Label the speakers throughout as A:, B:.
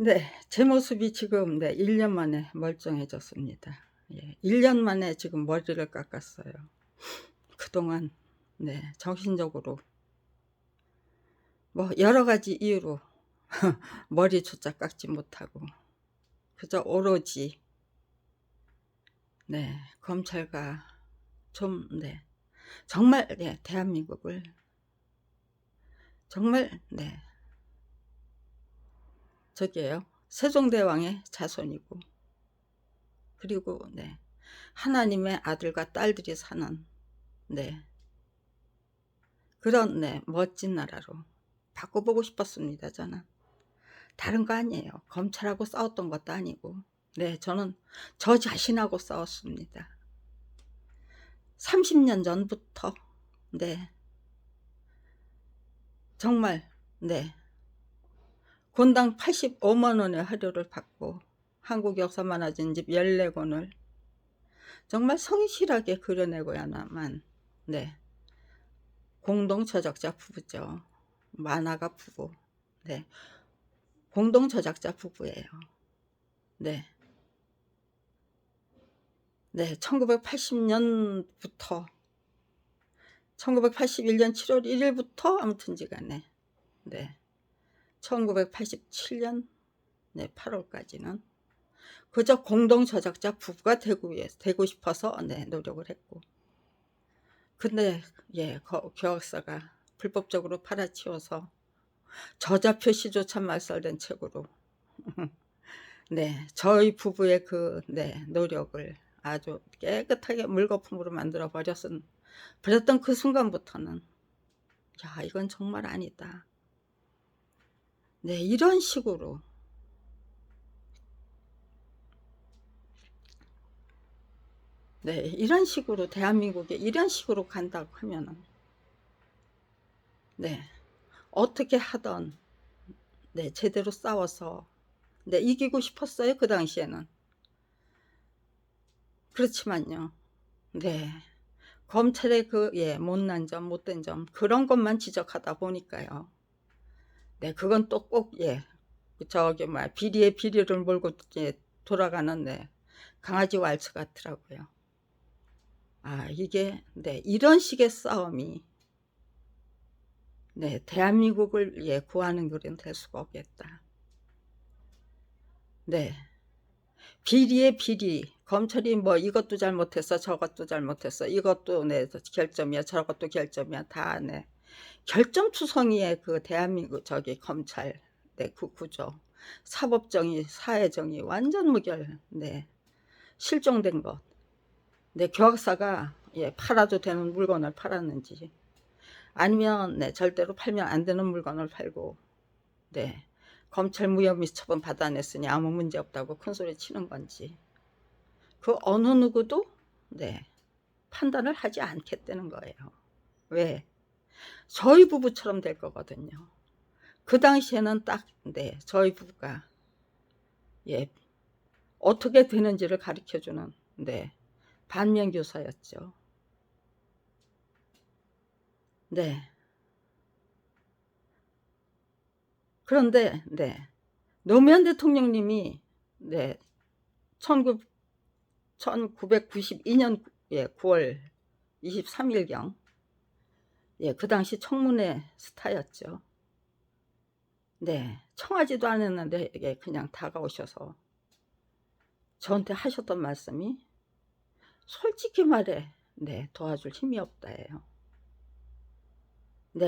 A: 네. 제 모습이 지금 1년 만에 멀쩡해졌습니다. 예. 1년 만에 지금 머리를 깎았어요. 그동안 정신적으로 뭐 여러 가지 이유로 머리조차 깎지 못하고 그저 오로지 검찰과 좀 정말 대한민국을 정말 저기예요. 세종대왕의 자손이고 그리고 하나님의 아들과 딸들이 사는 네 그런 멋진 나라로 바꿔보고 싶었습니다 저는. 다른 거 아니에요. 검찰하고 싸웠던 것도 아니고 저는 저 자신하고 싸웠습니다. 30년 전부터 정말 권당 85만 원의 화료를 받고 한국 역사 만화전 집 14권을 정말 성실하게 그려내고야만 공동 저작자 부부죠. 만화가 부부. 공동 저작자 부부예요. 1980년부터 1981년 7월 1일부터 아무튼지간에 1987년 8월까지는 그저 공동 저작자 부부가 되고 싶어서 노력을 했고, 근데 교학사가 불법적으로 팔아치워서 저자 표시조차 말살된 책으로 저희 부부의 그 노력을 아주 깨끗하게 물거품으로 만들어 버렸던 그 순간부터는 야, 이건 정말 아니다. 이런 식으로 이런 식으로 대한민국에 이런 식으로 간다고 하면은 어떻게 하던 제대로 싸워서 이기고 싶었어요 그 당시에는. 그렇지만요 검찰의 그 못난 점 못된 점 그런 것만 지적하다 보니까요 그건 또 꼭 저기 뭐야 비리에 비리를 몰고 돌아가는 강아지 왈츠 같더라고요. 아, 이게 이런 식의 싸움이 대한민국을 구하는 길은 될 수가 없겠다. 비리에 비리, 검찰이 뭐 이것도 잘못했어 저것도 잘못했어 이것도 결점이야 저것도 결점이야 다 결점투성이의 그 대한민국 저기 검찰 그 구조, 사법정의 사회정의 완전 무결 실종된 것. 교학사가 팔아도 되는 물건을 팔았는지 아니면 절대로 팔면 안 되는 물건을 팔고 검찰 무혐의 처분 받아냈으니 아무 문제 없다고 큰소리 치는 건지 그 어느 누구도 판단을 하지 않겠다는 거예요. 왜? 저희 부부처럼 될 거거든요. 그 당시에는 딱 저희 부부가 어떻게 되는지를 가르쳐주는 반면교사였죠. 그런데 노무현 대통령님이 1992년 9월 23일경 그 당시 청문회 스타였죠. 청하지도 않았는데 그냥 다가오셔서 저한테 하셨던 말씀이 솔직히 말해 도와줄 힘이 없다예요.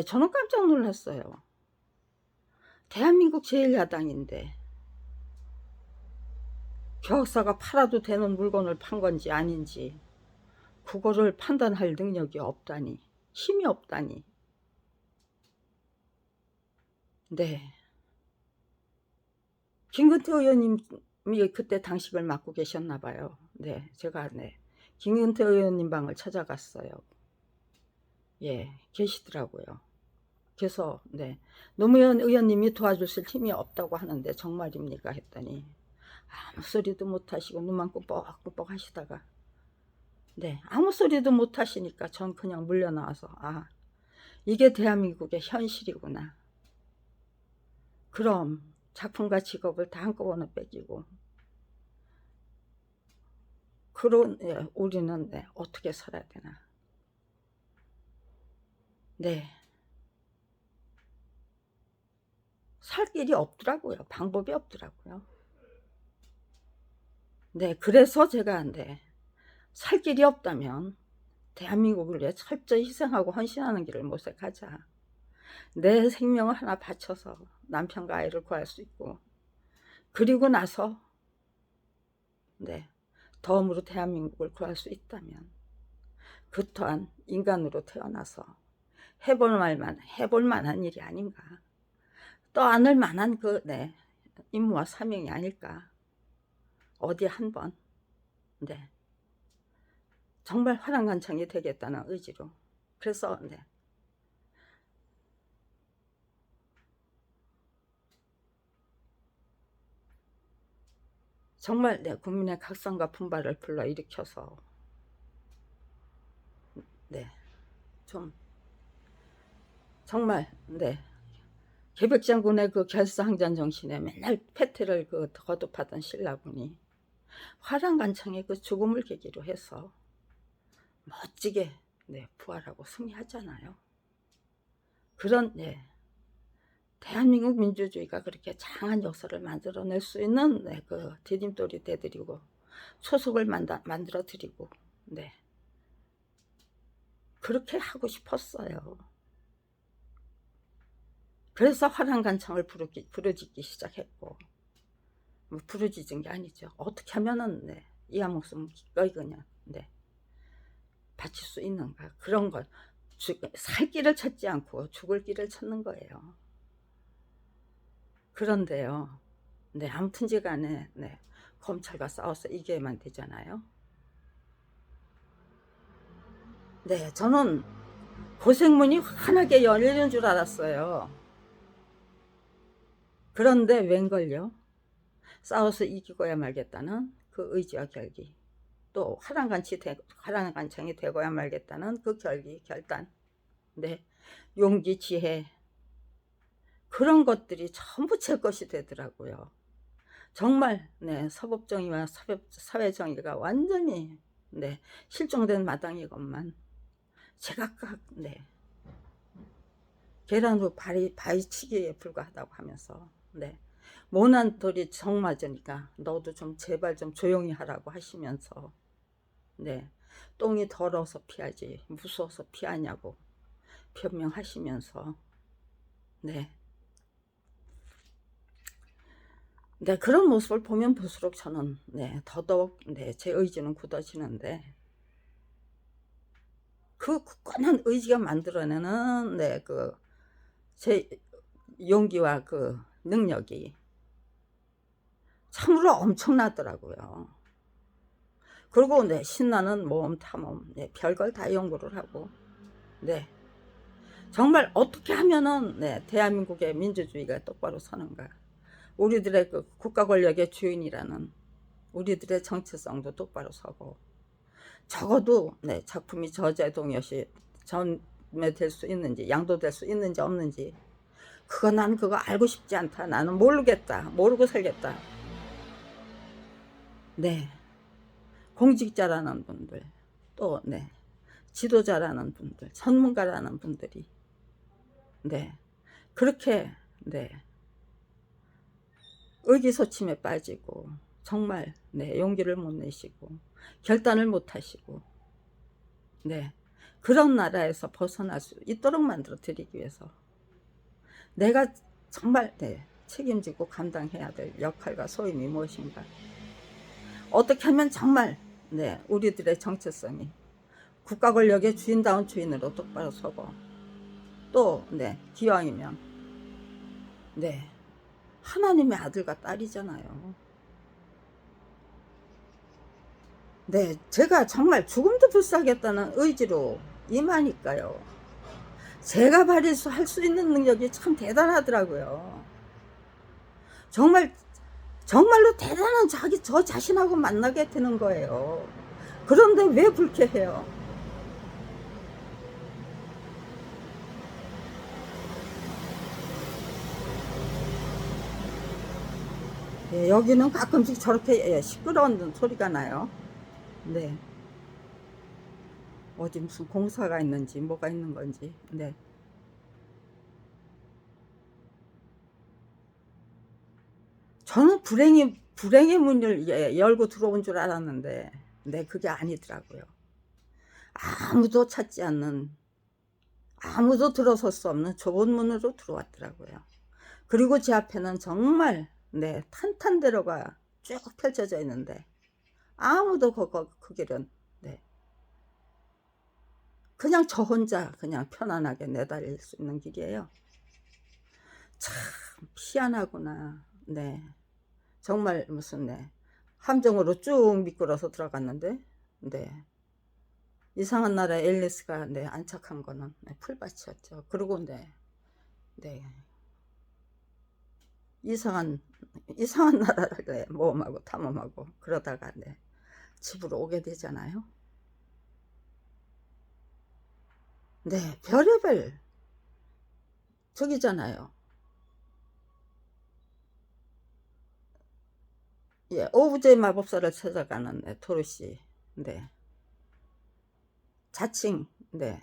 A: 저는 깜짝 놀랐어요. 대한민국 제1야당인데 교학사가 팔아도 되는 물건을 판 건지 아닌지 그거를 판단할 능력이 없다니, 힘이 없다니. 김근태 의원님이 그때 당직을 맡고 계셨나 봐요. 제가 김근태 의원님 방을 찾아갔어요. 계시더라고요. 그래서 노무현 의원님이 도와주실 힘이 없다고 하는데 정말입니까 했더니 아무 소리도 못 하시고 눈만 끔뻑끔뻑 하시다가 아무 소리도 못 하시니까 전 그냥 물려나와서 아, 이게 대한민국의 현실이구나. 그럼 작품과 직업을 다 한꺼번에 뺏기고, 그런, 예, 우리는 네, 어떻게 살아야 되나. 네. 살 길이 없더라고요. 방법이 없더라고요. 네, 그래서 제가 네, 살 길이 없다면 대한민국을 위해 철저히 희생하고 헌신하는 길을 모색하자. 내 생명을 하나 바쳐서 남편과 아이를 구할 수 있고, 그리고 나서 네, 덤으로 대한민국을 구할 수 있다면 그 또한 인간으로 태어나서 해볼 만한 일이 아닌가, 떠안을 만한 그 네, 임무와 사명이 아닐까. 어디 한번 네, 정말 화랑간창이 되겠다는 의지로. 그래서 네, 정말 네, 국민의 각성과 분발을 불러일으켜서 네, 좀 정말 네, 계백장군의 그 결사항전 정신에 맨날 패퇴를 그 거듭하던 신라군이 화랑간창의 그 죽음을 계기로 해서 멋지게 네, 부활하고 승리하잖아요. 그런 네, 대한민국 민주주의가 그렇게 장한 역사를 만들어낼 수 있는 네, 그 디딤돌이 되드리고 소속을 만들어 드리고 네, 그렇게 하고 싶었어요. 그래서 화랑간창을 부르짖기 시작했고, 뭐 부르짖은 게 아니죠. 어떻게 하면은 네, 이한 목숨 기꺼이 그냥 네, 바칠 수 있는가. 그런 걸 살 길을 찾지 않고 죽을 길을 찾는 거예요. 그런데요, 네, 아무튼지 간에 네, 검찰과 싸워서 이겨야만 되잖아요. 네, 저는 고생문이 환하게 열리는 줄 알았어요. 그런데 웬걸요? 싸워서 이기고야 말겠다는 그 의지와 결기, 또 화랑간창이 되고야 말겠다는 그 결단, 네, 용기, 지혜, 그런 것들이 전부 제 것이 되더라고요. 정말 네, 서법정의와 사회정의가 완전히 네, 실종된 마당이건만 제각각 네, 계란 후 바위치기에 불과하다고 하면서 네, 모난 돌이 정 맞으니까 너도 좀 제발 좀 조용히 하라고 하시면서 네, 똥이 더러워서 피하지 무서워서 피하냐고 변명하시면서 네, 네, 그런 모습을 보면 볼수록 저는 네, 더더욱 네, 제 의지는 굳어지는데, 그 굳건한 의지가 만들어내는 네, 그 제 용기와 그 능력이 참으로 엄청나더라고요. 그리고 네, 신나는 모험 탐험 네, 별걸 다 연구를 하고 네, 정말 어떻게 하면은 네, 대한민국의 민주주의가 똑바로 서는가, 우리들의 그 국가 권력의 주인이라는 우리들의 정체성도 똑바로 서고, 적어도 네, 작품이 저자의 동의 없이 전매될 수 있는지 양도될 수 있는지 없는지 난 그거 알고 싶지 않다. 나는 모르겠다. 모르고 살겠다. 네, 공직자라는 분들, 또 네, 지도자라는 분들, 전문가라는 분들이 네, 그렇게 네, 의기소침에 빠지고 정말 네, 용기를 못 내시고 결단을 못 하시고 네, 그런 나라에서 벗어날 수 있도록 만들어 드리기 위해서 내가 정말 네, 책임지고 감당해야 될 역할과 소임이 무엇인가, 어떻게 하면 정말 네, 우리들의 정체성이 국가 권력의 주인다운 주인으로 똑바로 서고, 또 네, 기왕이면 네, 하나님의 아들과 딸이잖아요. 네, 제가 정말 죽음도 불사하겠다는 의지로 임하니까요. 제가 할 수 있는 능력이 참 대단하더라고요. 정말로 대단한 저 자신하고 만나게 되는 거예요. 그런데 왜 불쾌해요? 예, 여기는 가끔씩 저렇게 예, 시끄러운 소리가 나요. 네. 어디 무슨 공사가 있는지 뭐가 있는 건지. 네. 저는 불행의 문을 예, 열고 들어온 줄 알았는데 네, 그게 아니더라고요. 아무도 찾지 않는, 아무도 들어설 수 없는 좁은 문으로 들어왔더라고요. 그리고 제 앞에는 정말 네, 탄탄대로가 쭉 펼쳐져 있는데 아무도 그 길은 네, 그냥 저 혼자 그냥 편안하게 내달릴 수 있는 길이에요. 참 희한하구나. 네, 정말 무슨 네, 함정으로 쭉 미끄러서 들어갔는데 네, 이상한 나라에 앨리스가 네, 안착한 거는 네, 풀밭이었죠. 그리고 네, 네, 이상한 나라를 네, 모험하고 탐험하고 그러다가 네, 집으로 오게 되잖아요. 네, 별의별 저기잖아요. 예, 오브제 마법사를 찾아가는 네, 도로시. 네, 자칭 네,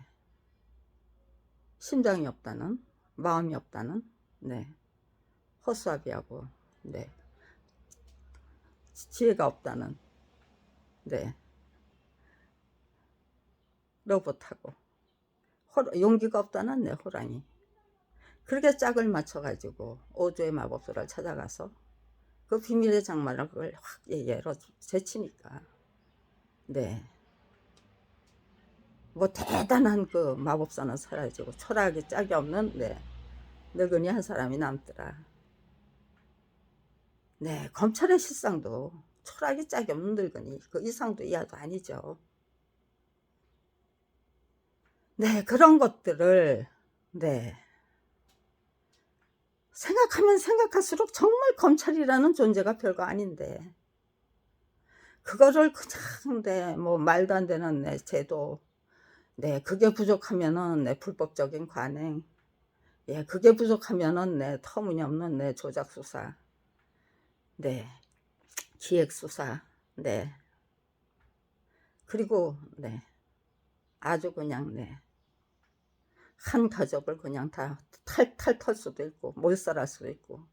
A: 심장이 없다는, 마음이 없다는 네, 허수아비하고 네, 지혜가 없다는 네, 로봇하고 용기가 없다는 네, 호랑이. 그렇게 짝을 맞춰가지고 오조의 마법사를 찾아가서 그 비밀의 장말을 그걸 확 예로 제치니까 네, 뭐 대단한 그 마법사는 사라지고 철학이 짝이 없는 네, 늙은이 한 사람이 남더라. 네, 검찰의 실상도 철학이 짝이 없는 늙은이 그 이상도 이하도 아니죠. 네, 그런 것들을 네, 생각하면 생각할수록 정말 검찰이라는 존재가 별거 아닌데 그거를 그냥 네, 뭐 말도 안 되는 네, 제도 네, 그게 부족하면은 네, 불법적인 관행 예, 그게 부족하면은 네, 터무니없는 네, 조작 수사 네, 기획 수사 네, 그리고 네, 아주 그냥 네, 한 가족을 그냥 다 탈탈 털 수도 있고 몰살할 수도 있고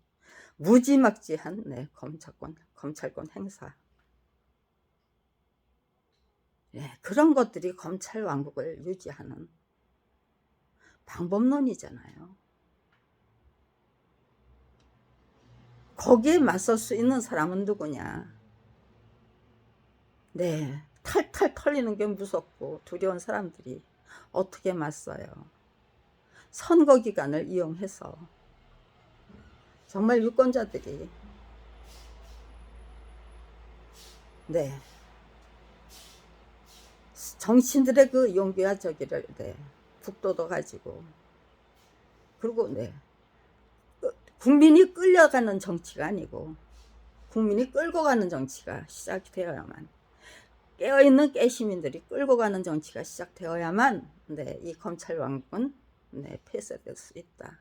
A: 무지막지한 네, 검찰권 행사 예, 그런 것들이 검찰 왕국을 유지하는 방법론이잖아요. 거기에 맞설 수 있는 사람은 누구냐. 네, 탈탈 털리는 게 무섭고 두려운 사람들이 어떻게 맞서요. 선거 기간을 이용해서 정말 유권자들이 네, 정치인들의 그 용기와 저기를 네, 북돋워 가지고 그리고 네, 국민이 끌려가는 정치가 아니고 국민이 끌고 가는 정치가 시작되어야만 깨어있는 깨시민들이 끌고 가는 정치가 시작되어야만 네, 이 검찰 왕국은 네, 폐쇄될 수 있다.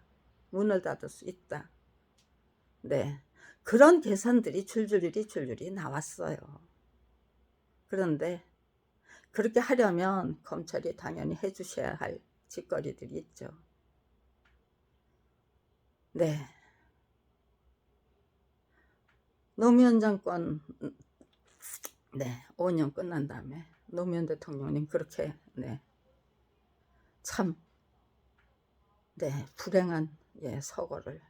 A: 문을 닫을 수 있다. 네, 그런 계산들이 줄줄이 나왔어요. 그런데 그렇게 하려면 검찰이 당연히 해주셔야 할 짓거리들이 있죠. 네, 노무현 정권 네, 5년 끝난 다음에 노무현 대통령님 그렇게 네, 참 네, 불행한 예, 서거를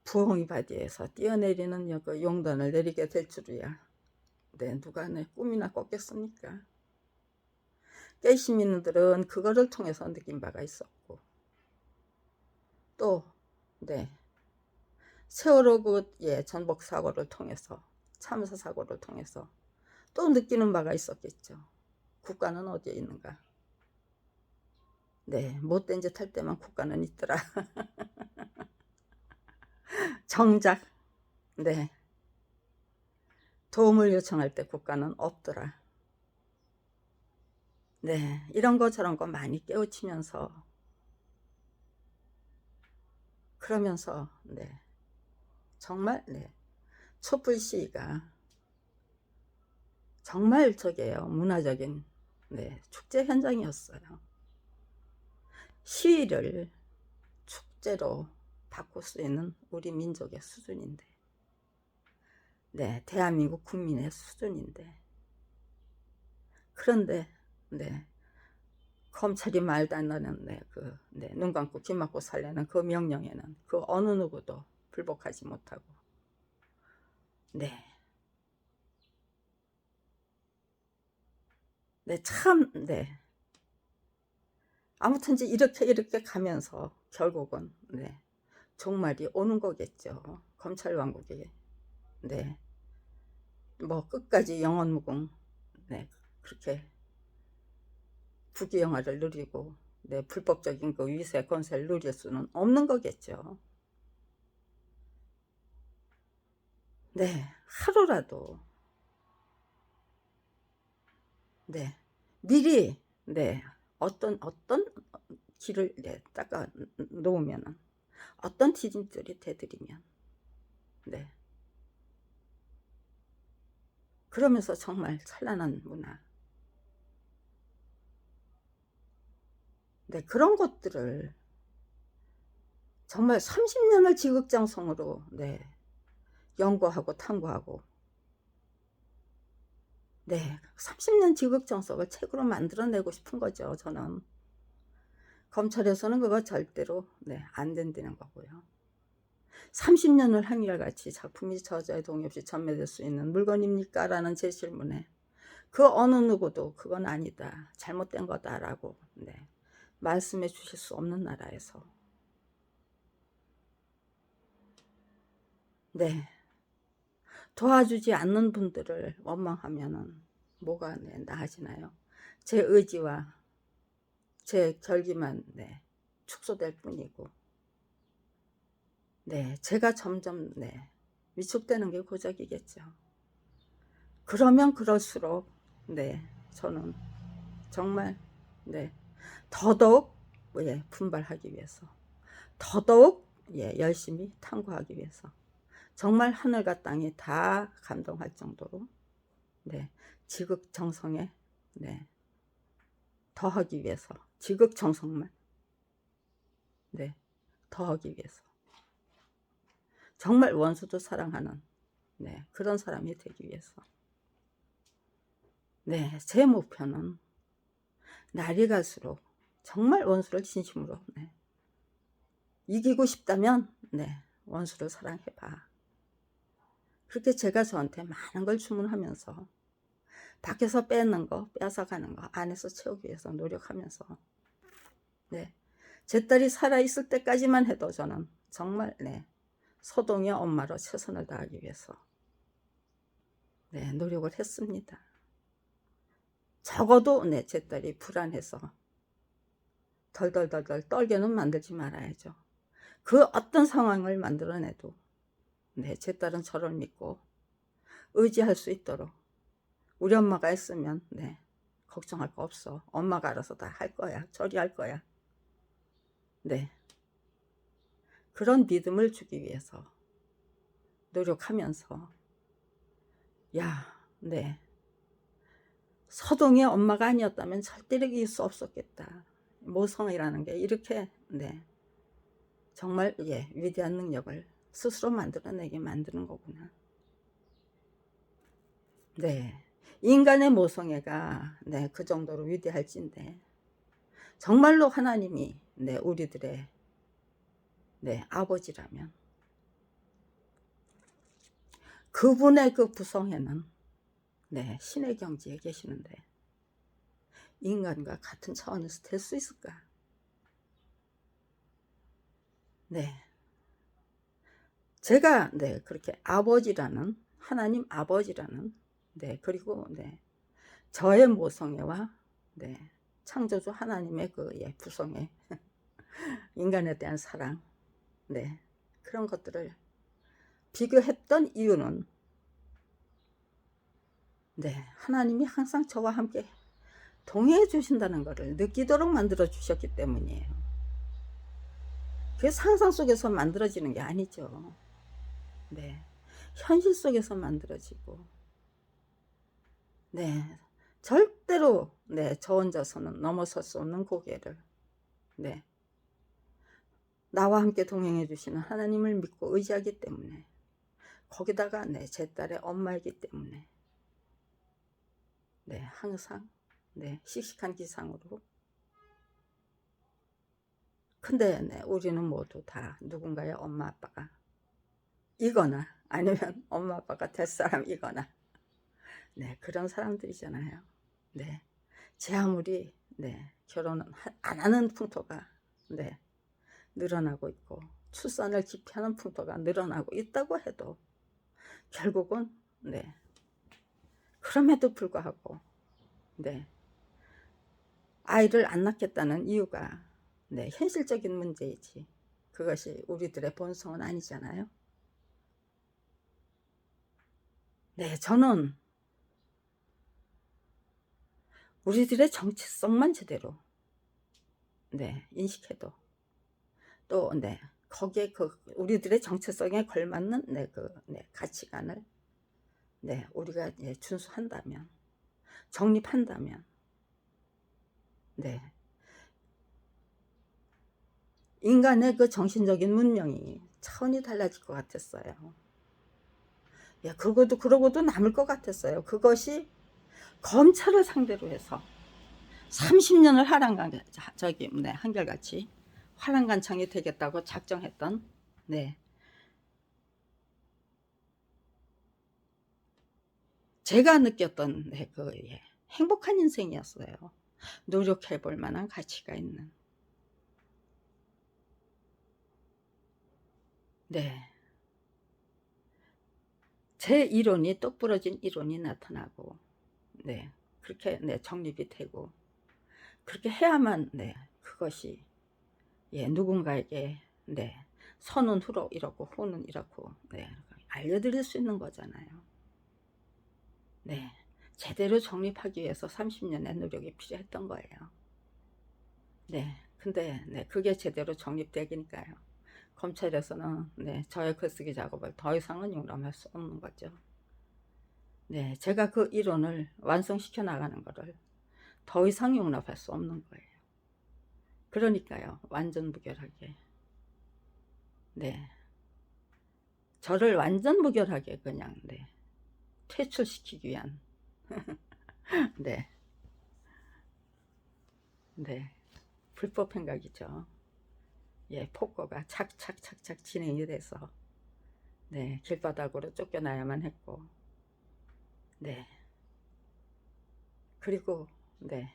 A: 부엉이 바디에서 뛰어내리는 그 용단을 내리게 될 줄이야. 네, 누가 내 꿈이나 꿨겠습니까? 깨시민들은 그거를 통해서 느낀 바가 있었고 또 네, 세월호 그 예, 전복 사고를 통해서 참사 사고를 통해서 또 느끼는 바가 있었겠죠. 국가는 어디에 있는가. 네, 못된 짓 할 때만 국가는 있더라. 정작 네, 도움을 요청할 때 국가는 없더라. 네, 이런 거 저런 거 많이 깨우치면서 그러면서 네, 정말 네, 촛불 시위가 정말 저게요, 문화적인 축제 현장이었어요. 시위를 축제로 바꿀 수 있는 우리 민족의 수준인데, 대한민국 국민의 수준인데, 그런데 검찰이 말도 안 나는 눈 감고 귀 막고 살려는 그 명령에는 그 어느 누구도 불복하지 못하고, 참, 아무튼 이렇게 가면서 결국은 종말이 오는 거겠죠. 검찰 왕국이 뭐 끝까지 영원무궁 그렇게 부귀영화를 누리고 불법적인 그 위세 권세를 누릴 수는 없는 거겠죠. 하루라도 미리 어떤 길을 닦아 놓으면은, 어떤 디딤돌이 되드리면 그러면서 정말 찬란한 문화, 그런 것들을 정말 30년을 지극정성으로 연구하고 탐구하고 30년 지극정성을 책으로 만들어내고 싶은 거죠. 저는 검찰에서는 그거 절대로 안 된다는 거고요. 30년을 한결같이 작품이 저자의 동의 없이 전매될 수 있는 물건입니까? 라는 제 질문에 그 어느 누구도 그건 아니다, 잘못된 거다 라고 말씀해 주실 수 없는 나라에서 도와주지 않는 분들을 원망하면은 뭐가 나아지나요? 제 의지와 제 결기만 축소될 뿐이고, 제가 점점 위축되는 게 고작이겠죠. 그러면 그럴수록 저는 정말 더더욱 분발하기 위해서, 더더욱 열심히 탐구하기 위해서, 정말 하늘과 땅이 다 감동할 정도로 지극정성에 더하기 위해서, 지극정성만 더하기 위해서, 정말 원수도 사랑하는 그런 사람이 되기 위해서 제 목표는 날이 갈수록 정말 원수를 진심으로 이기고 싶다면 원수를 사랑해봐. 그렇게 제가 저한테 많은 걸 주문하면서 밖에서 뺏는 거, 뺏어가는 거 안에서 채우기 위해서 노력하면서 제 딸이 살아있을 때까지만 해도 저는 정말 소동의 엄마로 최선을 다하기 위해서 노력을 했습니다. 적어도 제 딸이 불안해서 덜덜덜덜 떨게는 만들지 말아야죠. 그 어떤 상황을 만들어내도 제 딸은 저를 믿고 의지할 수 있도록, 우리 엄마가 했으면 걱정할 거 없어, 엄마가 알아서 다 할 거야, 처리할 거야, 그런 믿음을 주기 위해서 노력하면서, 서동의 엄마가 아니었다면 절대 이길 수 없었겠다. 모성이라는 게 이렇게 정말 위대한 능력을 스스로 만들어내게 만드는 거구나. 인간의 모성애가 그 정도로 위대할진데, 정말로 하나님이 우리들의 아버지라면 그분의 그 부성애는 신의 경지에 계시는데 인간과 같은 차원에서 될 수 있을까? 제가 그렇게 아버지라는, 하나님 아버지라는 그리고 저의 모성애와 창조주 하나님의 그 부성애, 인간에 대한 사랑, 그런 것들을 비교했던 이유는 하나님이 항상 저와 함께 동행해 주신다는 것을 느끼도록 만들어 주셨기 때문이에요. 그게 상상 속에서 만들어지는 게 아니죠. 현실 속에서 만들어지고, 네, 절대로 네, 저 혼자서는 넘어설 수 없는 고개를, 네, 나와 함께 동행해 주시는 하나님을 믿고 의지하기 때문에, 거기다가 네, 제 딸의 엄마이기 때문에, 네, 항상 네, 씩씩한 기상으로. 근데 네, 우리는 모두 다 누군가의 엄마 아빠가 이거나 아니면 엄마 아빠가 될 사람이거나, 네, 그런 사람들이잖아요. 네, 제 아무리 네, 결혼은 안 하는 풍토가 네, 늘어나고 있고, 출산을 기피하는 풍토가 늘어나고 있다고 해도 결국은 네, 그럼에도 불구하고 네, 아이를 안 낳겠다는 이유가 네, 현실적인 문제이지, 그것이 우리들의 본성은 아니잖아요. 네, 저는 우리들의 정체성만 제대로 네, 인식해도, 또 네, 거기에 그 우리들의 정체성에 걸맞는 네, 그 네, 가치관을 네, 우리가 예, 준수한다면, 정립한다면, 네, 인간의 그 정신적인 문명이 차원이 달라질 것 같았어요. 예, 그러고도 남을 것 같았어요. 그것이 검찰을 상대로 해서 30년을 네, 한결같이 화랑간창이 되겠다고 작정했던 네, 제가 느꼈던 네, 그 예, 행복한 인생이었어요. 노력해 볼 만한 가치가 있는. 네, 제 이론이 똑부러진 이론이 나타나고, 네, 그렇게 네, 정립이 되고, 그렇게 해야만 네, 그것이 예, 누군가에게 네, 선은 후로 이렇고 후는 이렇고 네, 알려드릴 수 있는 거잖아요. 네, 제대로 정립하기 위해서 30년의 노력이 필요했던 거예요. 네, 근데 네, 그게 제대로 정립되기니까요, 검찰에서는 네, 저의 글쓰기 작업을 더 이상은 용납할 수 없는 거죠. 네, 제가 그 이론을 완성시켜 나가는 거를 더 이상 용납할 수 없는 거예요. 그러니까요, 완전 무결하게 네, 저를 완전 무결하게 그냥 네, 퇴출시키기 위한 네, 네, 불법 행각이죠. 예, 폭거가 착착착착 진행이 돼서 네, 길바닥으로 쫓겨나야만 했고, 네, 그리고 네,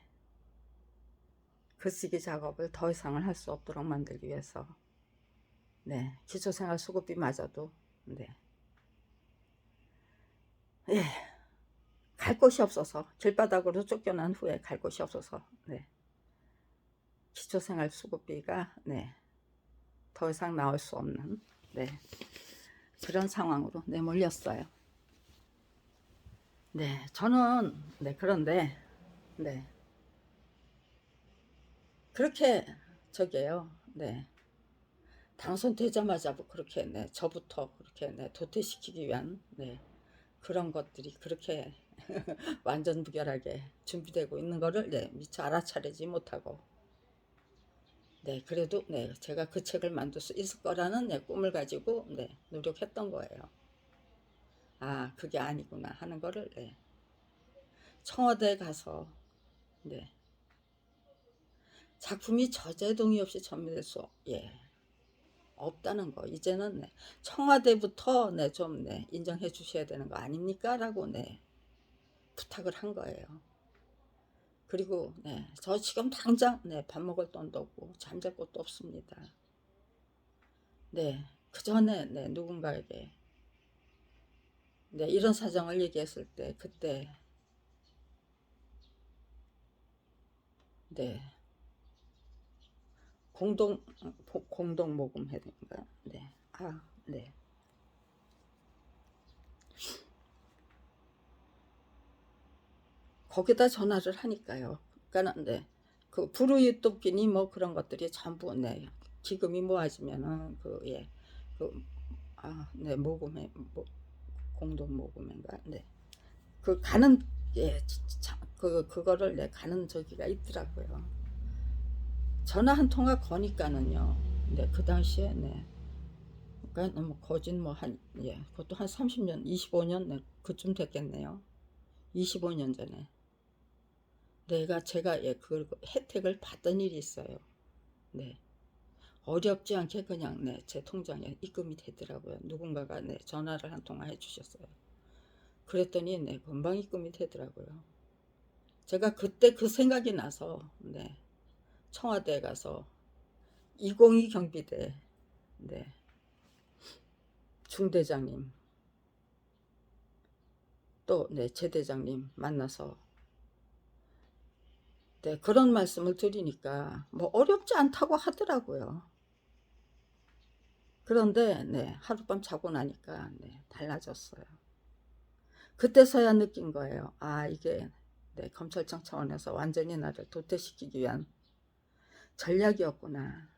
A: 글쓰기 작업을 더 이상을 할 수 없도록 만들기 위해서 네, 기초생활수급비마저도 네, 예, 갈 곳이 없어서, 길바닥으로 쫓겨난 후에 갈 곳이 없어서 네, 기초생활수급비가 네, 더 이상 나올 수 없는 네, 그런 상황으로 내몰렸어요. 네, 저는 네, 그런데 네, 그렇게 저게요, 네, 당선되자마자 뭐 그렇게 네, 저부터 그렇게 네, 도태시키기 위한 네, 그런 것들이 그렇게 완전 무결하게 준비되고 있는 거를 네, 미처 알아차리지 못하고, 네, 그래도 네, 제가 그 책을 만들 수 있을 거라는 네, 꿈을 가지고 네, 노력했던 거예요. 아, 그게 아니구나 하는 거를 네, 청와대에 가서 네, 작품이 저자 동의 없이 전매될 수 예, 없다는 거, 이제는 네, 청와대부터 네, 좀 네, 인정해 주셔야 되는 거 아닙니까? 라고 네, 부탁을 한 거예요. 그리고 네, 저 지금 당장 네, 밥 먹을 돈도 없고 잠잘 곳도 없습니다. 네, 그 전에 네, 누군가에게 네, 이런 사정을 얘기했을 때, 그때 네, 공동 모금 해야 되는가? 네, 아, 네, 거기다 전화를 하니까요. 그러니까는 네, 그 불우이웃돕기니 뭐 그런 것들이 전부 네, 기금이 모아지면은 그 예, 그 아, 네, 모금해 공동 모금인가. 네. 그 가는 예, 그거를 내 가는 저기가 있더라고요. 전화 한 통화 거니까는요. 네, 그 당시에 네. 그러니까 뭐 거진 뭐 한 예, 그것도 한 30년, 25년 네, 그쯤 됐겠네요. 25년 전에 제가 예, 그 혜택을 받던 일이 있어요. 네. 어렵지 않게 그냥 네, 제 통장에 입금이 되더라고요. 누군가가 네, 전화를 한 통화 해주셨어요. 그랬더니 네, 금방 입금이 되더라고요. 제가 그때 그 생각이 나서 네, 청와대에 가서 202 경비대 네, 중대장님 또 네, 제대장님 만나서 네, 그런 말씀을 드리니까 뭐 어렵지 않다고 하더라고요. 그런데 네, 하룻밤 자고 나니까 네, 달라졌어요. 그때서야 느낀 거예요. 아, 이게 네, 검찰청 차원에서 완전히 나를 도태시키기 위한 전략이었구나.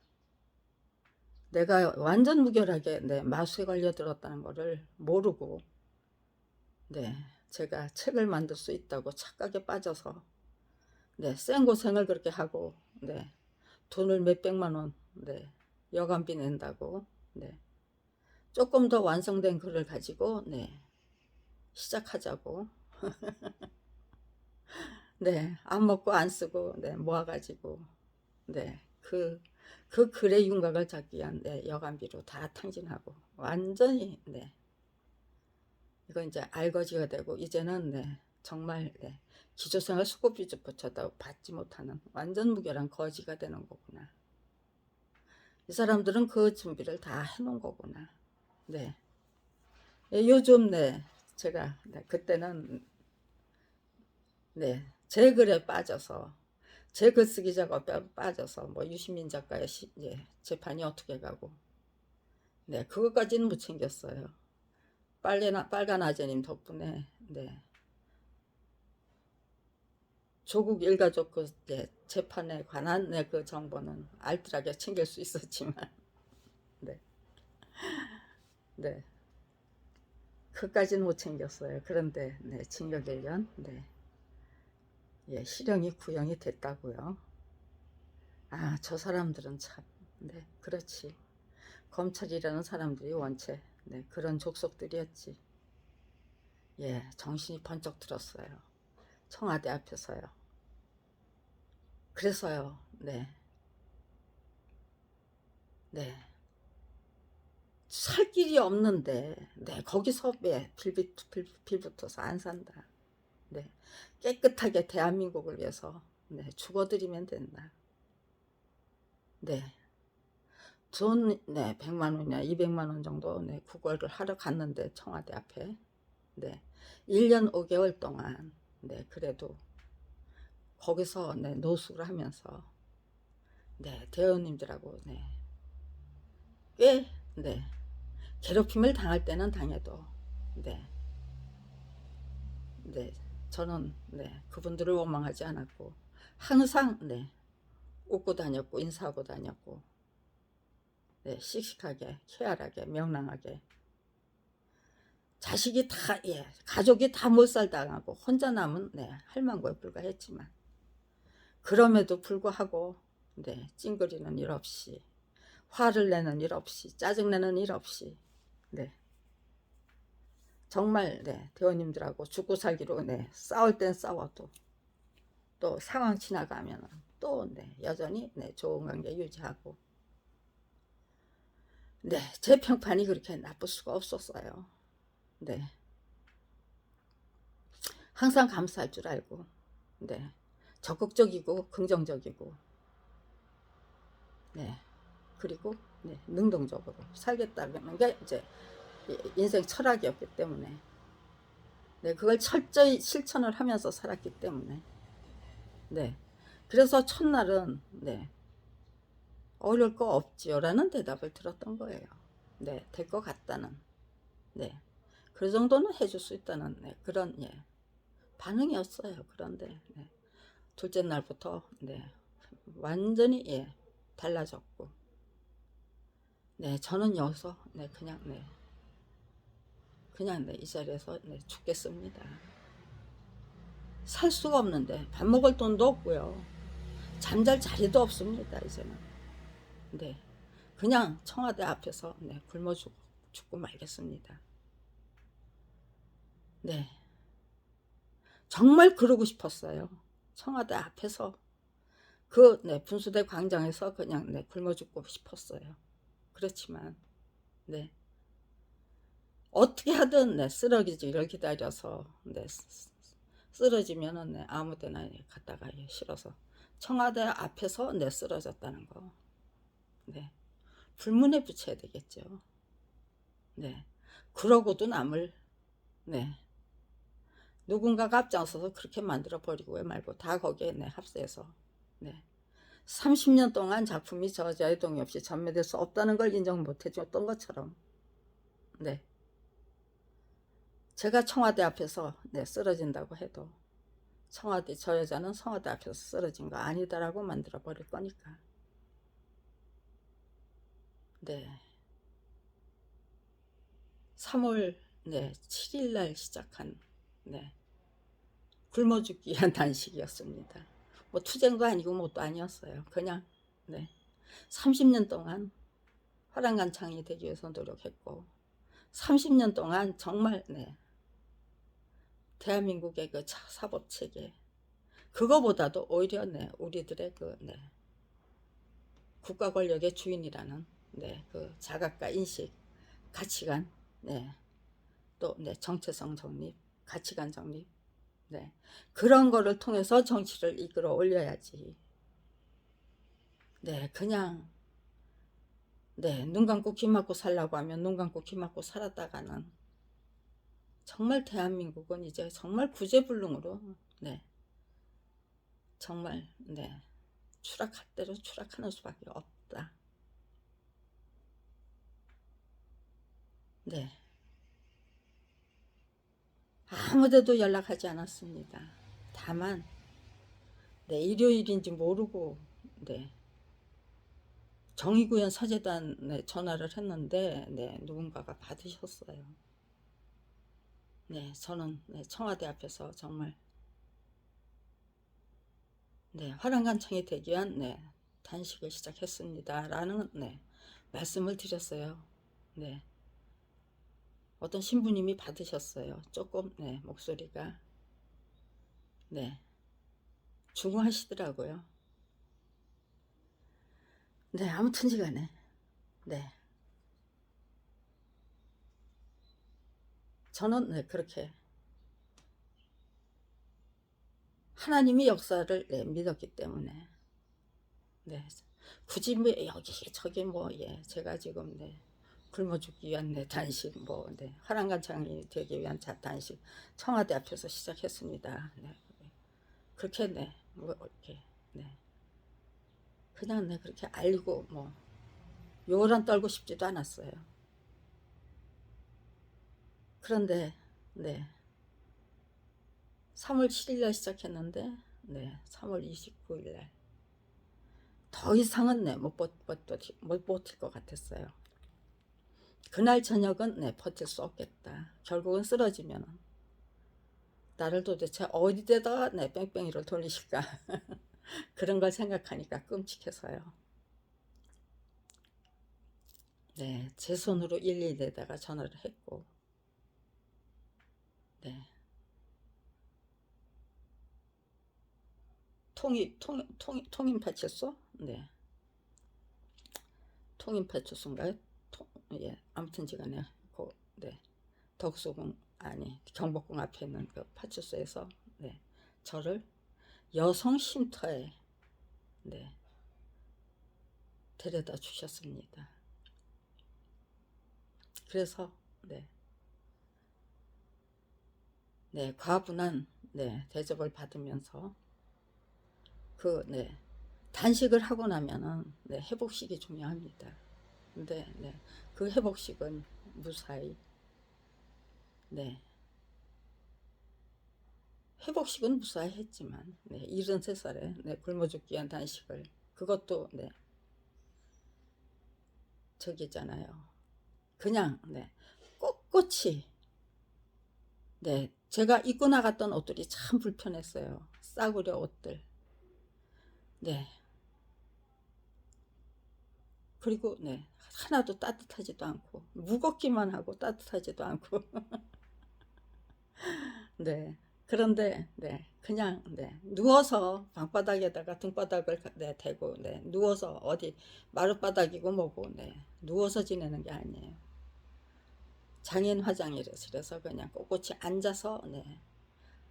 A: 내가 완전 무결하게 네, 마수에 걸려들었다는 것을 모르고 네, 제가 책을 만들 수 있다고 착각에 빠져서 네, 생고생을 그렇게 하고 네, 돈을 몇백만 원 네, 여간비 낸다고 네, 조금 더 완성된 글을 가지고 네, 시작하자고 네, 안 먹고 안 쓰고 네, 모아가지고 네, 그 글의 윤곽을 잡기 위한 네, 여간비로 다 탕진하고 완전히 네, 이거 이제 알거지가 되고 이제는 네, 정말 네, 기초생활 수급비조차도 받지 못하는 완전 무결한 거지가 되는 거구나. 이 사람들은 그 준비를 다 해놓은 거구나. 네, 예, 요즘 네, 제가 네, 그때는 네, 제 글에 빠져서 제 글쓰기 작업에 빠져서 뭐 유시민 작가의 예, 재판이 어떻게 가고 네, 그것까지는 못 챙겼어요. 빨간 아재님 덕분에 네, 조국 일가족 그 네, 재판에 관한 네, 그 정보는 알뜰하게 챙길 수 있었지만 네, 네, 그까지는 못 챙겼어요. 그런데 네, 징역 1년 네, 예, 실형이 구형이 됐다고요. 아, 저 사람들은 참 네, 그렇지. 검찰이라는 사람들이 원체 네, 그런 족속들이었지. 예, 정신이 번쩍 들었어요. 청와대 앞에서요. 그래서요. 네, 네. 살 길이 없는데 네, 거기서 왜 빌붙어서 안 산다. 네, 깨끗하게 대한민국을 위해서 네, 죽어드리면 된다. 네, 돈 네, 100만 원이나 200만 원 정도 네, 구걸을 하러 갔는데 청와대 앞에 네, 1년 5개월 동안 네, 그래도 거기서 네, 노숙을 하면서 네, 대원님들하고 네, 꽤 네, 괴롭힘을 당할 때는 당해도 네, 네, 저는 네, 그분들을 원망하지 않았고 항상 네, 웃고 다녔고 인사하고 다녔고 네, 씩씩하게 쾌활하게 명랑하게 자식이 다 예, 가족이 다 몰살당하고 혼자 남은 네, 할망구에 불과했지만 그럼에도 불구하고 네, 찡그리는 일 없이 화를 내는 일 없이 짜증내는 일 없이 네, 정말 네, 대원님들하고 죽고 살기로 네, 싸울 땐 싸워도 또 상황 지나가면 또 네, 여전히 네, 좋은 관계 유지하고 네, 제 평판이 그렇게 나쁠 수가 없었어요. 네, 항상 감사할 줄 알고 네, 적극적이고 긍정적이고 네, 그리고 네, 능동적으로 살겠다는 게 이제 인생 철학이었기 때문에 네, 그걸 철저히 실천을 하면서 살았기 때문에 네, 그래서 첫날은 네, 어려울 거 없지요 라는 대답을 들었던 거예요. 네, 될 것 같다는 네, 그 정도는 해줄 수 있다는 네, 그런 예, 반응이었어요. 그런데 네, 둘째 날부터 네, 완전히 예, 달라졌고 네, 저는 여기서 네, 그냥 네, 그냥 이 자리에서 죽겠습니다. 살 수가 없는데 밥 먹을 돈도 없고요. 잠잘 자리도 없습니다. 이제는. 그냥 청와대 앞에서 굶어 죽고 말겠습니다. 정말 그러고 싶었어요. 청와대 앞에서 분수대 광장에서 그냥 굶어 죽고 싶었어요. 그렇지만 어떻게 하든 쓰러지기를 기다려서 쓰러지면은 아무데나 갔다가 싫어서 청와대 앞에서 쓰러졌다는 거. 불문에 붙여야 되겠죠. 그러고도 남을 누군가가 앞장서서 그렇게 만들어 버리고 말고 다 거기에 합세해서 30년 동안 작품이 저자의 동의 없이 전매될 수 없다는 걸 인정 못 해줬던 것처럼 제가 청와대 앞에서 쓰러진다고 해도 저 여자는 청와대 앞에서 쓰러진 거 아니다라고 만들어 버릴 거니까. 3월 7일 날 시작한 굶어 죽기 위한 단식이었습니다. 뭐 투쟁도 아니고 뭣도 아니었어요. 그냥 30년 동안 화랑간창이 되기 위해서 노력했고 30년 동안 정말 대한민국의 그 사법체계 그거보다도 오히려 우리들의 국가 권력의 주인이라는 그 자각과 인식, 가치관, 또 정체성 정립, 가치관 정립, 그런 거를 통해서 정치를 이끌어 올려야지. 그냥 눈 감고 귀 막고 살라고 하면 눈 감고 귀 막고 살았다가는 정말 대한민국은 이제 정말 구제불능으로 정말 추락할 대로 추락하는 수밖에 없다. 아무데도 연락하지 않았습니다. 다만 일요일인지 모르고 정의구현 사재단에 전화를 했는데 누군가가 받으셨어요. 저는 청와대 앞에서 정말 화랑간창이 되기 위한 단식을 시작했습니다 라는 말씀을 드렸어요. 어떤 신부님이 받으셨어요. 조금 목소리가 중후하시더라고요. 아무튼지간에 저는 그렇게 하나님이 역사를 믿었기 때문에 굳이 뭐 여기 저기 뭐 제가 지금 굶어 죽기 위한 단식 화랑간창이 되기 위한 단식 청와대 앞에서 시작했습니다. 그렇게 뭐 이렇게 그냥 그렇게 알고 뭐 요란 떨고 싶지도 않았어요. 그런데 3월 7일 날 시작했는데 3월 29일 날 더 이상은 못 버틸 것 같았어요. 그날 저녁은 버틸 수 없겠다. 결국은 쓰러지면 나를 도대체 어디에다가 뺑뺑이를 돌리실까 그런 걸 생각하니까 끔찍해서요. 제 손으로 112에다가 전화를 했고 통인파출소? 통인파출소인가요? 아무튼지간에 덕수궁 아니 경복궁 앞에 있는 그 파출소에서 저를 여성 쉼터에 데려다 주셨습니다. 그래서 과분한 대접을 받으면서 단식을 하고 나면은 회복식이 중요합니다. 근데 그 회복식은 무사히 회복식은 무사히 했지만 73살에 굶어 죽기 위한 단식을 그것도 저기잖아요. 그냥 꼿꼿이 네, 제가 입고 나갔던 옷들이 참 불편했어요. 싸구려 옷들. 네, 그리고 네, 하나도 따뜻하지도 않고 무겁기만 하고 따뜻하지도 않고 네. 그런데 네, 그냥 네, 누워서 방바닥에다가 등바닥을 네, 대고 네, 누워서 어디 마룻바닥이고 뭐고 네, 누워서 지내는 게 아니에요. 장인 화장실에서 그냥 꼿꼿이 앉아서 네,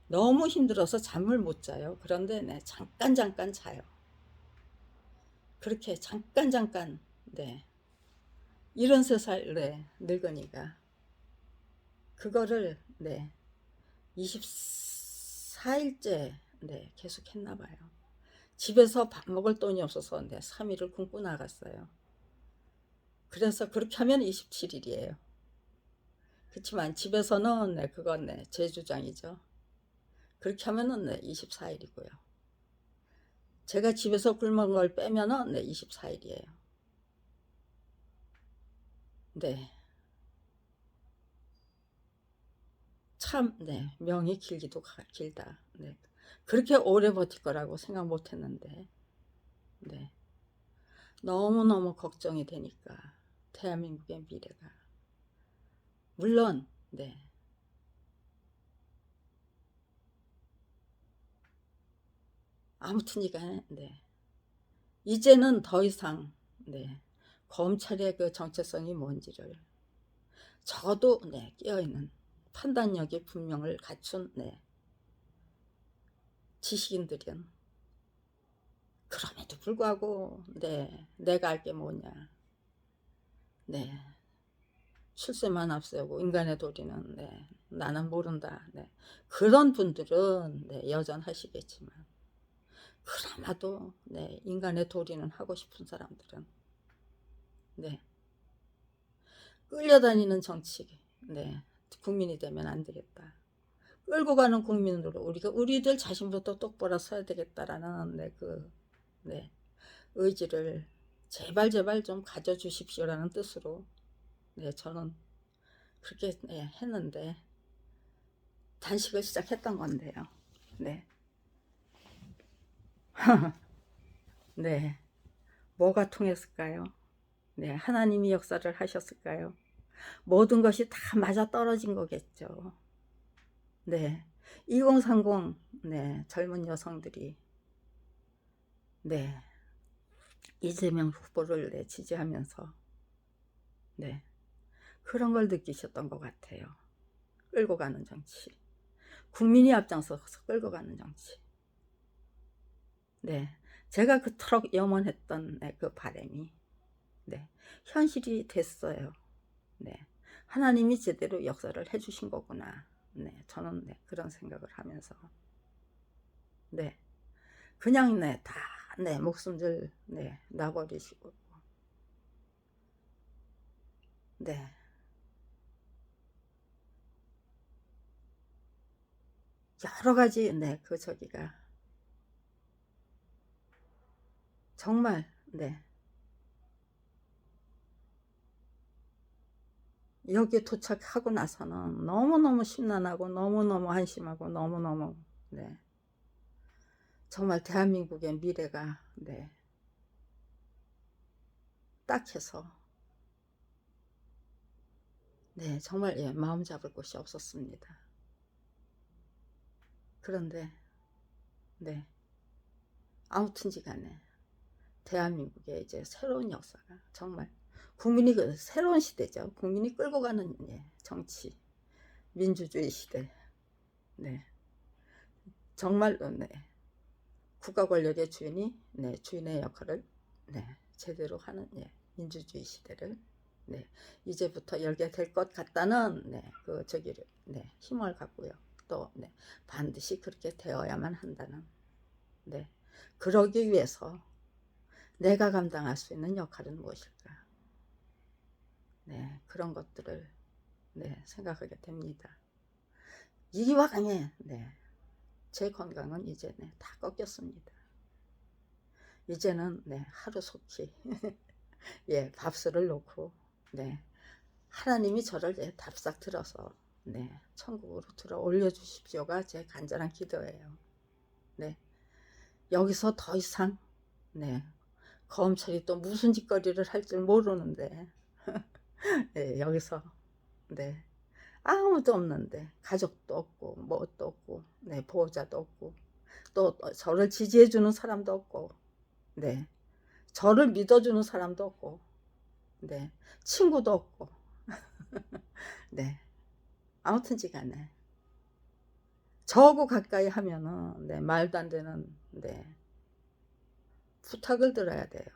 A: 너무 힘들어서 잠을 못 자요. 그런데 네, 잠깐 자요. 그렇게 잠깐 네, 73살 네, 늙으니까 그거를 네, 24일째 네, 계속 했나 봐요. 집에서 밥 먹을 돈이 없어서 네, 3일을 굶고 나갔어요. 그래서 그렇게 하면 27일이에요. 그렇지만 집에서는 네, 그건 네, 제 주장이죠. 그렇게 하면은 네, 24일이고요. 제가 집에서 굶은 걸 빼면은 네, 24일이에요. 네. 참, 네, 명이 길기도 길다. 네. 그렇게 오래 버틸 거라고 생각 못 했는데, 네. 너무너무 걱정이 되니까, 대한민국의 미래가. 물론, 네. 아무튼 이간에, 네. 이제는 더 이상, 네. 검찰의 그 정체성이 뭔지를, 저도, 네, 깨어있는 판단력이 분명을 갖춘, 네. 지식인들은, 그럼에도 불구하고, 네. 내가 알 게 뭐냐. 네. 출세만 앞세우고 인간의 도리는 네, 나는 모른다. 네. 그런 분들은 네, 여전하시겠지만 그나마도 네, 인간의 도리는 하고 싶은 사람들은 네, 끌려다니는 정치 네, 국민이 되면 안 되겠다. 끌고 가는 국민으로 우리들 자신부터 똑바로 서야 되겠다라는 네, 그 네, 의지를 제발 좀 가져주십시오라는 뜻으로 네, 저는 그렇게 네, 했는데 단식을 시작했던 건데요. 네. 네. 뭐가 통했을까요? 네. 하나님이 역사를 하셨을까요? 모든 것이 다 맞아 떨어진 거겠죠. 네. 2030, 네. 젊은 여성들이, 네. 이재명 후보를 네, 지지하면서, 네. 그런 걸 느끼셨던 것 같아요. 끌고 가는 정치. 국민이 앞장서서 끌고 가는 정치. 네. 제가 그토록 염원했던 네, 그 바람이, 네. 현실이 됐어요. 네. 하나님이 제대로 역사를 해주신 거구나. 네. 저는 네, 그런 생각을 하면서. 네. 그냥 네, 다, 네, 목숨들, 네, 놔버리시고. 네. 여러 가지, 네, 그 저기가. 정말, 네. 여기에 도착하고 나서는 너무너무 심란하고 너무너무 한심하고 너무너무, 네. 정말 대한민국의 미래가, 네. 딱해서, 네, 정말, 예, 마음 잡을 곳이 없었습니다. 그런데, 네. 아무튼지 간에, 대한민국의 이제 새로운 역사가 정말 국민이 그 새로운 시대죠. 국민이 끌고 가는 예, 정치, 민주주의 시대. 네, 정말로 네, 국가 권력의 주인이 네, 주인의 역할을 네, 제대로 하는 예, 민주주의 시대를 네, 이제부터 열게 될 것 같다는 네, 그 저기를 네, 힘을 갖고요. 또 네, 반드시 그렇게 되어야만 한다는 네, 그러기 위해서 내가 감당할 수 있는 역할은 무엇일까? 네, 그런 것들을 네, 생각하게 됩니다. 이와강에 네, 제 건강은 이제 네, 다 꺾였습니다. 이제는 네, 하루속히 예, 밥술을 놓고 네, 하나님이 저를 네, 답싹 들어서 네, 천국으로 들어 올려주십시오가 제 간절한 기도예요. 네, 여기서 더 이상 네, 검찰이 또 무슨 짓거리를 할 줄 모르는데 네, 여기서 네, 아무도 없는데 가족도 없고 뭣도 없고 네, 보호자도 없고 또 저를 지지해주는 사람도 없고 네, 저를 믿어주는 사람도 없고 네, 친구도 없고 네, 아무튼지간에 저하고 가까이 하면은 네, 말도 안 되는 네, 부탁을 들어야 돼요.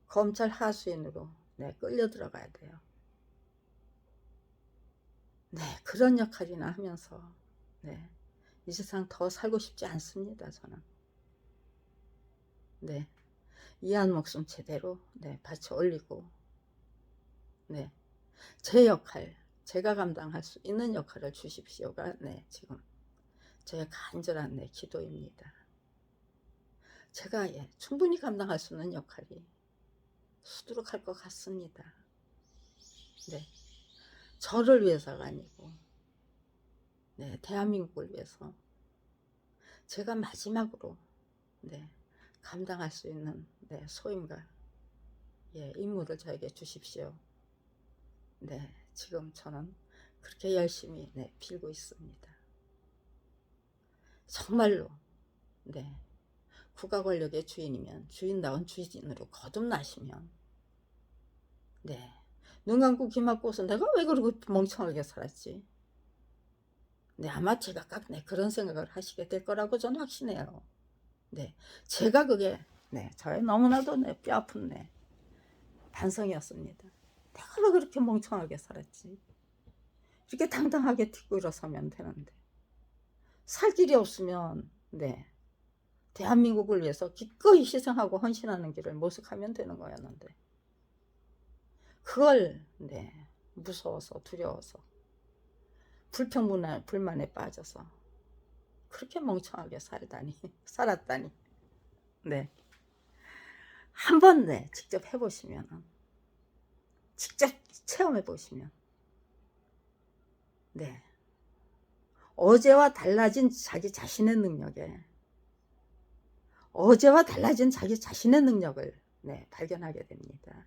A: 검찰 하수인으로 네, 끌려 들어가야 돼요. 네, 그런 역할이나 하면서 네, 이 세상 더 살고 싶지 않습니다. 저는 네, 이한 목숨 제대로 네, 바쳐 올리고 네, 제 역할, 제가 감당할 수 있는 역할을 주십시오가 네, 지금 저의 간절한 네, 기도입니다. 제가 예, 충분히 감당할 수 있는 역할이 수두룩할 것 같습니다. 네, 저를 위해서가 아니고 네, 대한민국을 위해서 제가 마지막으로 네, 감당할 수 있는 네, 소임과 예, 임무를 저에게 주십시오. 네, 지금 저는 그렇게 열심히 네, 빌고 있습니다. 정말로 네, 국가 권력의 주인이면 주인다운 주인으로 거듭나시면 네, 눈 감고 귀 막고서 내가 왜 그러고 멍청하게 살았지? 네, 아마 제가 네, 그런 생각을 하시게 될 거라고 저는 확신해요. 네, 제가 그게 네, 저의 너무나도 네, 뼈아픈 네, 반성이었습니다. 내가 왜 그렇게 멍청하게 살았지? 이렇게 당당하게 딛고 일어서면 되는데 살 길이 없으면 네, 대한민국을 위해서 기꺼이 희생하고 헌신하는 길을 모색하면 되는 거였는데 그걸 네, 무서워서 두려워서 불만에 빠져서 그렇게 멍청하게 살았다니 네, 한번 네, 직접 해보시면 직접 체험해 보시면 네, 어제와 달라진 자기 자신의 능력에 어제와 달라진 자기 자신의 능력을 네, 발견하게 됩니다.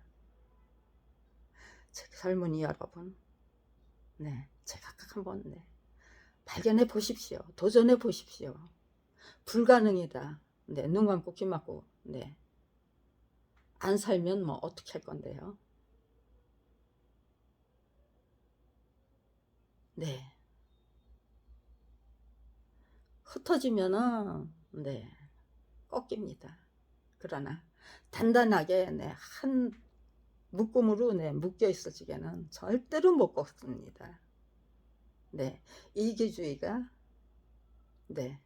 A: 젊은이 여러분, 네, 제가 한번 네, 발견해 보십시오. 도전해 보십시오. 불가능이다. 네, 눈 감고 귀 막고 네, 안 살면 뭐 어떻게 할 건데요? 네, 흩어지면은 네, 꺾입니다. 그러나 단단하게 네, 한 묶음으로 네, 묶여 있어지게는 절대로 못 꺾습니다. 네, 이기주의가 네,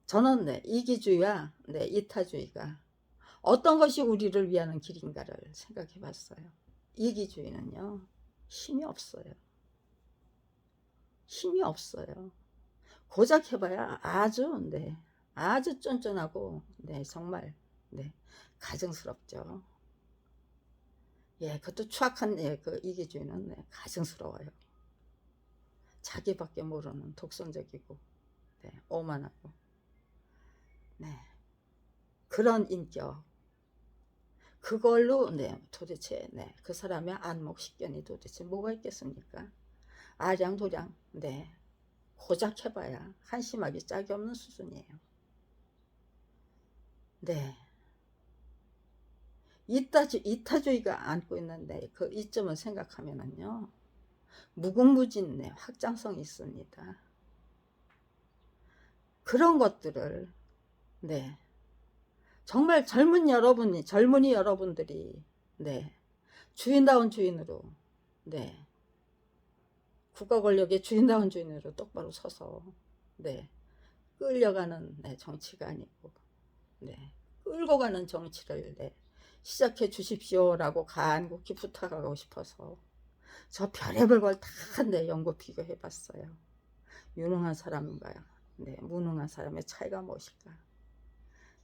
A: 저는 네, 이기주의와 네, 이타주의가 어떤 것이 우리를 위하는 길인가를 생각해 봤어요. 이기주의는요, 힘이 없어요. 힘이 없어요. 고작 해봐야 아주 네, 아주 쫀쫀하고 네, 정말 네, 가증스럽죠. 예, 그것도 추악한 예, 그 이기주의는 네, 가증스러워요. 자기밖에 모르는 독선적이고 네, 오만하고 네, 그런 인격 그걸로 네, 도대체 네, 그 사람의 안목식견이 도대체 뭐가 있겠습니까? 아량도량 네, 고작 해봐야 한심하기 짝이 없는 수준이에요. 네, 이타주의가 안고 있는데 그 이점을 생각하면은요, 무궁무진 네, 확장성이 있습니다. 그런 것들을 네, 정말 젊은이 여러분들이 네, 주인다운 주인으로 네, 국가 권력의 주인다운 주인으로 똑바로 서서 네, 끌려가는 네, 정치가 아니고 네, 끌고 가는 정치를 네, 시작해 주십시오라고 간곡히 부탁하고 싶어서 저 별의별 걸 다 네, 연구 비교해 봤어요. 유능한 사람과 네, 무능한 사람의 차이가 무엇일까?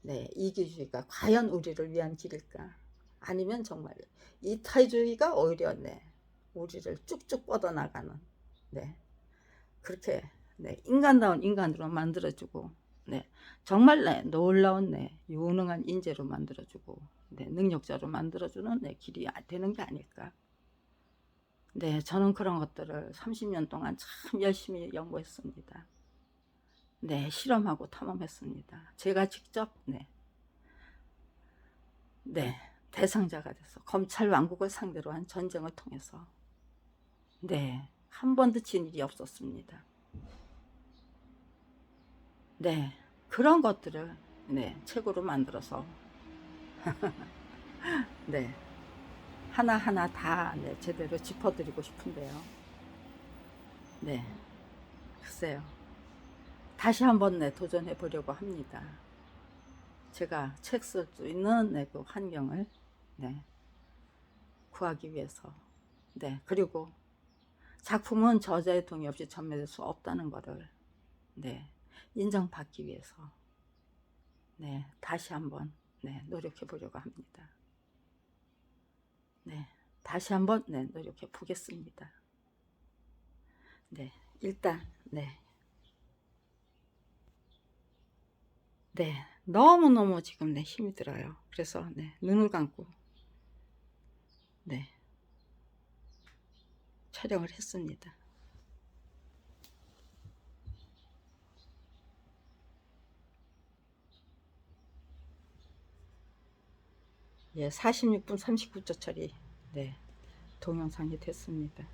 A: 네, 이기주의가 과연 우리를 위한 길일까? 아니면 정말 이타주의가 오히려 네, 우리를 쭉쭉 뻗어나가는 네. 그렇게 네, 인간다운 인간으로 만들어주고 네, 정말 네, 놀라운 네, 유능한 인재로 만들어주고 네, 능력자로 만들어주는 네, 길이 되는 게 아닐까. 네, 저는 그런 것들을 30년 동안 참 열심히 연구했습니다. 네, 실험하고 탐험했습니다. 제가 직접 네, 네, 대상자가 돼서 검찰 왕국을 상대로 한 전쟁을 통해서 네, 한 번도 진 일이 없었습니다. 네, 그런 것들을 네, 책으로 만들어서 네, 하나하나 다 네, 제대로 짚어드리고 싶은데요. 네, 글쎄요. 다시 한번 네, 도전해 보려고 합니다. 제가 책 쓸 수 있는 네, 그 환경을 네, 구하기 위해서. 네, 그리고 작품은 저자의 동의 없이 전매될 수 없다는 것을 네, 인정받기 위해서 네, 다시 한번 네, 노력해 보려고 합니다. 네, 다시 한번 네, 노력해 보겠습니다. 네, 일단 네, 네, 너무너무 지금 네, 힘이 들어요. 그래서 네, 눈을 감고 네, 촬영을 했습니다. 예, 46분 39초짜리 네, 동영상이 됐습니다.